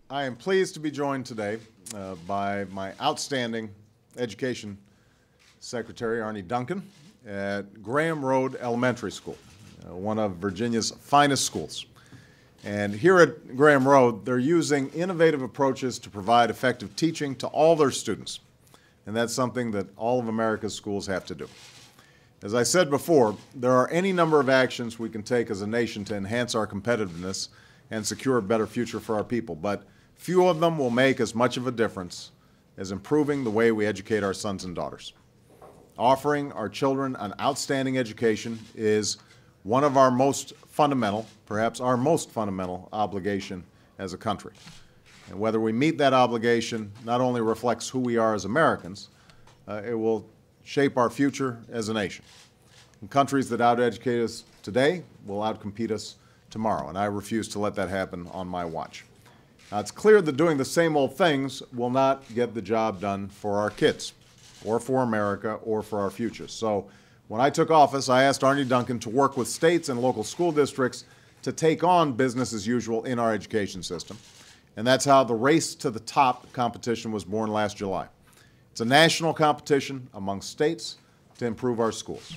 I am pleased to be joined today by my outstanding Education Secretary, Arne Duncan, at Graham Road Elementary School, one of Virginia's finest schools. And here at Graham Road, they're using innovative approaches to provide effective teaching to all their students. And that's something that all of America's schools have to do. As I said before, there are any number of actions we can take as a nation to enhance our competitiveness and secure a better future for our people, but few of them will make as much of a difference as improving the way we educate our sons and daughters. Offering our children an outstanding education is one of our most fundamental, perhaps our most fundamental obligation as a country. And whether we meet that obligation not only reflects who we are as Americans, it will shape our future as a nation. And countries that out-educate us today will outcompete us tomorrow, and I refuse to let that happen on my watch. Now, it's clear that doing the same old things will not get the job done for our kids, or for America, or for our future. So when I took office, I asked Arne Duncan to work with states and local school districts to take on business as usual in our education system. And that's how the Race to the Top competition was born last July. It's a national competition among states to improve our schools.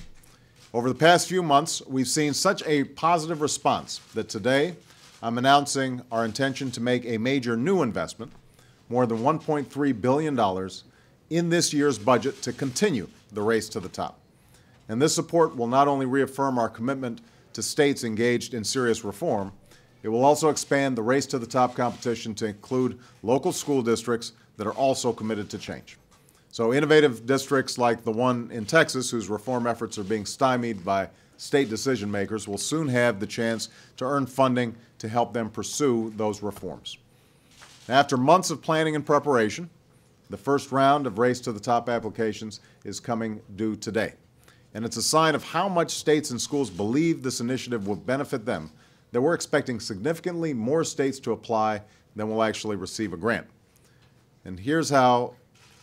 Over the past few months, we've seen such a positive response that today I'm announcing our intention to make a major new investment, more than $1.3 billion, in this year's budget to continue the race to the top. And this support will not only reaffirm our commitment to states engaged in serious reform, it will also expand the Race to the Top competition to include local school districts that are also committed to change. So innovative districts like the one in Texas, whose reform efforts are being stymied by state decision makers, will soon have the chance to earn funding to help them pursue those reforms. After months of planning and preparation, the first round of Race to the Top applications is coming due today. And it's a sign of how much states and schools believe this initiative will benefit them that we're expecting significantly more states to apply than will actually receive a grant. And here's how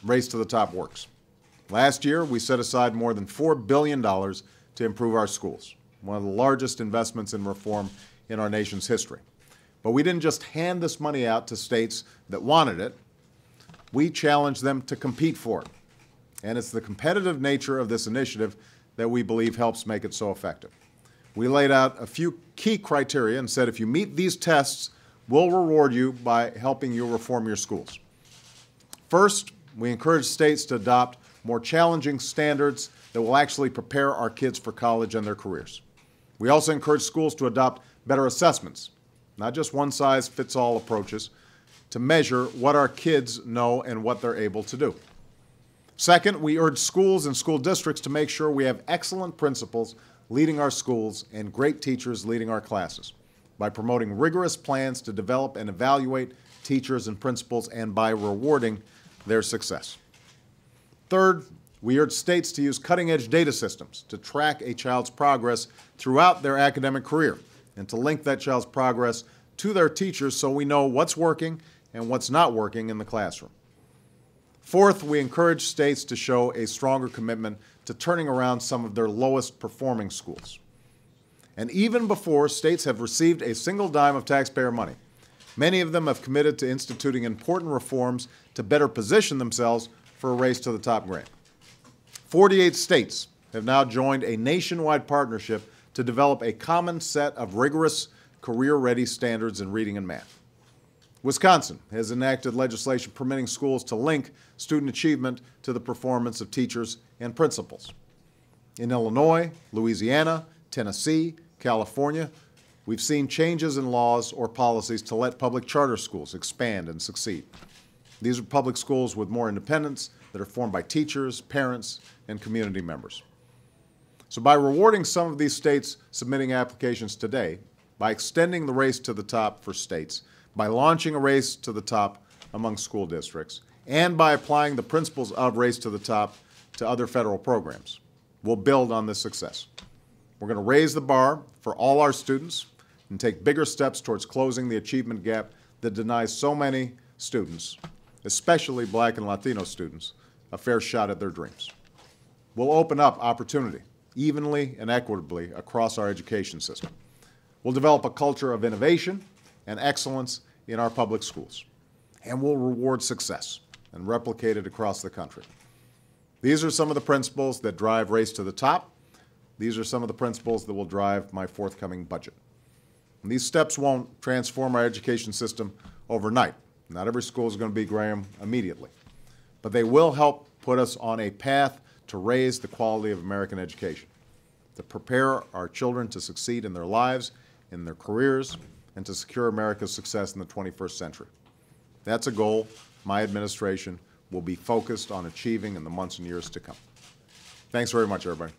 Race to the Top works. Last year, we set aside more than $4 billion to improve our schools, one of the largest investments in reform in our nation's history. But we didn't just hand this money out to states that wanted it. We challenged them to compete for it. And it's the competitive nature of this initiative that we believe helps make it so effective. We laid out a few key criteria and said if you meet these tests, we'll reward you by helping you reform your schools. First, we encourage states to adopt more challenging standards that will actually prepare our kids for college and their careers. We also encourage schools to adopt better assessments, not just one-size-fits-all approaches, to measure what our kids know and what they're able to do. Second, we urge schools and school districts to make sure we have excellent principals leading our schools and great teachers leading our classes by promoting rigorous plans to develop and evaluate teachers and principals and by rewarding their success. Third, we urge states to use cutting-edge data systems to track a child's progress throughout their academic career and to link that child's progress to their teachers so we know what's working and what's not working in the classroom. Fourth, we encourage states to show a stronger commitment to turning around some of their lowest performing schools. And even before states have received a single dime of taxpayer money, many of them have committed to instituting important reforms to better position themselves for a Race to the Top grant. 48 states have now joined a nationwide partnership to develop a common set of rigorous career-ready standards in reading and math. Wisconsin has enacted legislation permitting schools to link student achievement to the performance of teachers and principals. In Illinois, Louisiana, Tennessee, California, we've seen changes in laws or policies to let public charter schools expand and succeed. These are public schools with more independence that are formed by teachers, parents, and community members. So by rewarding some of these states submitting applications today, by extending the Race to the Top for states, by launching a Race to the Top among school districts, and by applying the principles of Race to the Top to other federal programs, we'll build on this success. We're going to raise the bar for all our students and take bigger steps towards closing the achievement gap that denies so many students, especially Black and Latino students, a fair shot at their dreams. We'll open up opportunity evenly and equitably across our education system. We'll develop a culture of innovation and excellence in our public schools. and will reward success and replicate it across the country. These are some of the principles that drive Race to the Top. These are some of the principles that will drive my forthcoming budget. And these steps won't transform our education system overnight. Not every school is going to be Graham immediately. But they will help put us on a path to raise the quality of American education, to prepare our children to succeed in their lives, in their careers, and to secure America's success in the 21st century. That's a goal my administration will be focused on achieving in the months and years to come. Thanks very much, everybody.